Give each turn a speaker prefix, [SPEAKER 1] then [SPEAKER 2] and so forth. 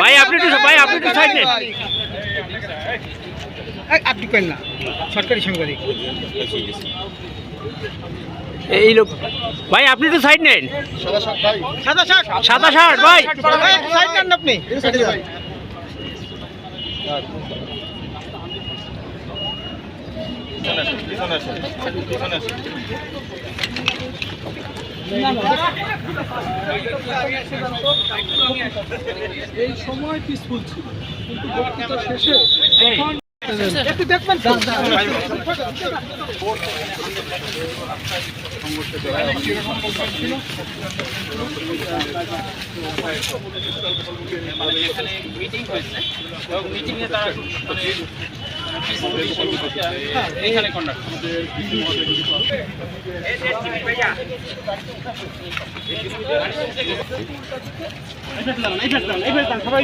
[SPEAKER 1] ভাই আপনি তো সাইড নেন।
[SPEAKER 2] আপনি কেন না সরকারি সাংবাদিক
[SPEAKER 1] এই লোক ভাই আপনি তো সাইড নেন। সাদা শার্ট ভাই
[SPEAKER 2] সাইড নেন আপনি।
[SPEAKER 3] এই সময় পিসফুল ছিল কিন্তু বক্তৃতা শেষে
[SPEAKER 2] একটু দেখবেন তো।
[SPEAKER 4] এখানে মিটিং হয়েছে এবং মিটিংয়ে তারা এখানে কন্ডাক্ট
[SPEAKER 1] সবাই